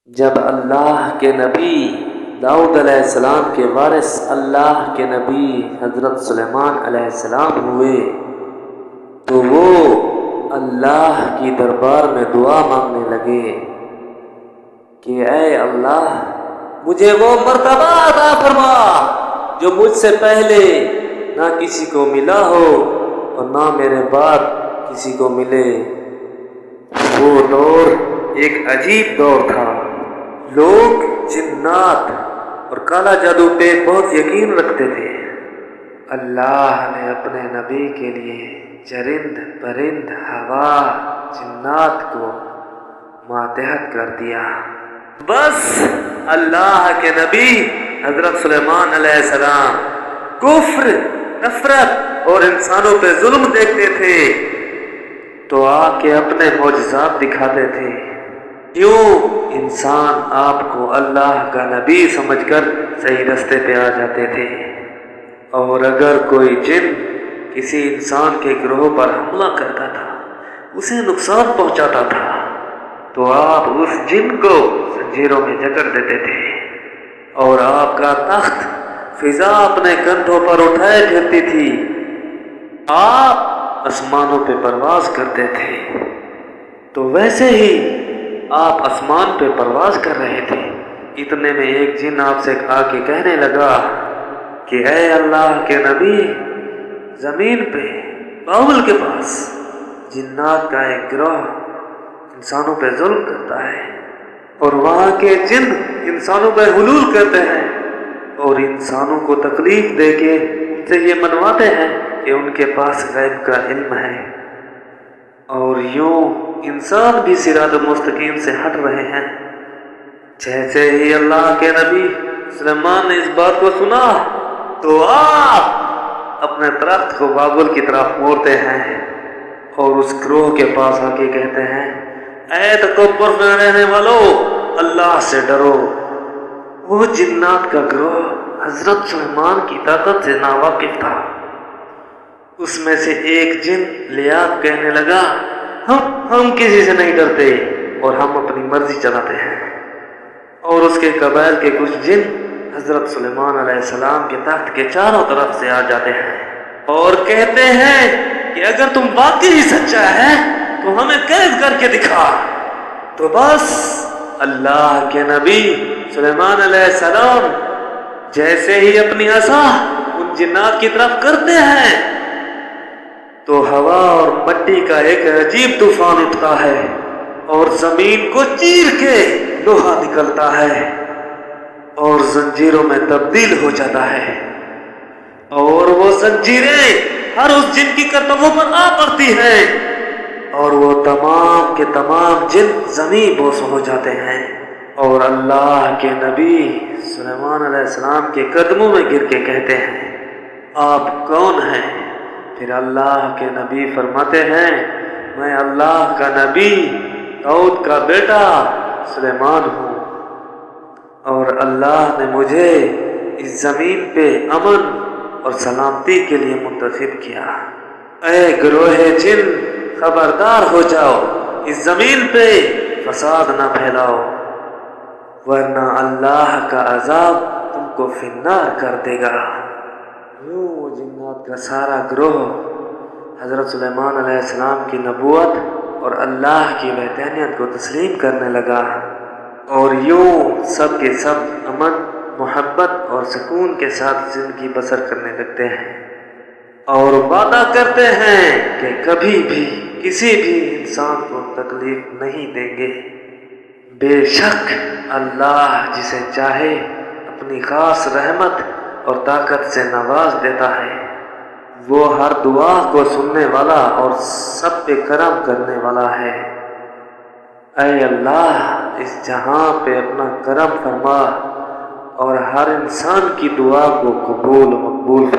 جب اللہ کے نبی داؤد علیہ السلام کے وارث اللہ کے نبی حضرت سلیمان علیہ السلام ہوئے تو وہ اللہ کی دربار میں دعا مانگنے لگے کہ اے اللہ مجھے وہ مرتبہ عطا فرما جو مجھ سے پہلے نہ کسی کو ملا ہو اور نہ میرے بعد کسی کو ملے۔ وہ دور ایک عجیب دور تھا۔ لوگ جنات اور کالا جادو پہ بہت یقین رکھتے تھے۔ اللہ نے اپنے نبی کے لیے چرند پرند ہوا جنات کو ماتحت کر دیا۔ بس اللہ کے نبی حضرت سلیمان علیہ السلام کفر، نفرت اور انسانوں پہ ظلم دیکھتے تھے تو آ کے اپنے معجزات دکھاتے تھے۔ کیوں انسان آپ کو اللہ کا نبی سمجھ کر صحیح رستے پہ آ جاتے تھے، اور اگر کوئی جن کسی انسان کے گروہ پر حملہ کرتا تھا، اسے نقصان پہنچاتا تھا، تو آپ اس جن کو زنجیروں میں جکڑ دیتے تھے اور آپ کا تخت فضا اپنے کندھوں پر اٹھائے پھرتی تھی۔ آپ آسمانوں پہ پرواز کرتے تھے، تو ویسے ہی آپ آسمان پہ پرواز کر رہے تھے۔ اتنے میں ایک جن آپ سے آ کے کہنے لگا کہ اے اللہ کے نبی، زمین پہ بابل کے پاس جنات کا ایک گروہ انسانوں پہ ظلم کرتا ہے، اور وہاں کے جن انسانوں پہ حلول کرتے ہیں اور انسانوں کو تکلیف دے کے ان سے یہ منواتے ہیں کہ ان کے پاس غیب کا علم ہے، اور یوں انسان بھی صراط مستقیم سے ہٹ رہے ہیں۔ جیسے ہی اللہ کے نبی سلیمان نے اس بات کو سنا تو آپ اپنے درخت کو بابل کی طرف موڑتے ہیں اور اس گروہ کے پاس آ کے کہتے ہیں اے تکبر میں رہنے والو، اللہ سے ڈرو۔ وہ جنات کا گروہ حضرت سلیمان کی طاقت سے ناواقف تھا۔ اس میں سے ایک جن لیاب کہنے لگا ہم کسی سے نہیں ڈرتے اور ہم اپنی مرضی چلاتے ہیں، اور اس کے قبائل کے کچھ جن حضرت سلیمان علیہ السلام کے تخت کے چاروں طرف سے آ جاتے ہیں اور کہتے ہیں کہ اگر تم واقعی سچا ہے تو ہمیں قید کر کے دکھا۔ تو بس اللہ کے نبی سلیمان علیہ السلام جیسے ہی اپنی عصا ان جنات کی طرف کرتے ہیں تو ہوا اور مٹی کا ایک عجیب طوفان اٹھتا ہے اور زمین کو چیر کے لوہا نکلتا ہے اور زنجیروں میں تبدیل ہو جاتا ہے، اور وہ زنجیریں ہر اس جن کی کرتبوں پر آ پڑتی ہیں اور وہ تمام کے تمام جن زمین بوس ہو جاتے ہیں، اور اللہ کے نبی سلیمان علیہ السلام کے قدموں میں گر کے کہتے ہیں آپ کون ہیں؟ پھر اللہ کے نبی فرماتے ہیں میں اللہ کا نبی داؤد کا بیٹا سلیمان ہوں، اور اللہ نے مجھے اس زمین پہ امن اور سلامتی کے لیے منتخب کیا۔ اے گروہ جن، خبردار ہو جاؤ، اس زمین پہ فساد نہ پھیلاؤ، ورنہ اللہ کا عذاب تم کو فی النار کر دے گا۔ یوں وہ جنات کا سارا گروہ حضرت سلیمان علیہ السلام کی نبوت اور اللہ کی وحدانیت کو تسلیم کرنے لگا، اور یوں سب کے سب امن، محبت اور سکون کے ساتھ زندگی بسر کرنے لگتے ہیں، اور وعدہ کرتے ہیں کہ کبھی بھی کسی بھی انسان کو تکلیف نہیں دیں گے۔ بے شک اللہ جسے چاہے اپنی خاص رحمت اور طاقت سے نواز دیتا ہے، وہ ہر دعا کو سننے والا اور سب پہ کرم کرنے والا ہے۔ اے اللہ اس جہاں پہ اپنا کرم فرما اور ہر انسان کی دعا کو قبول و مقبول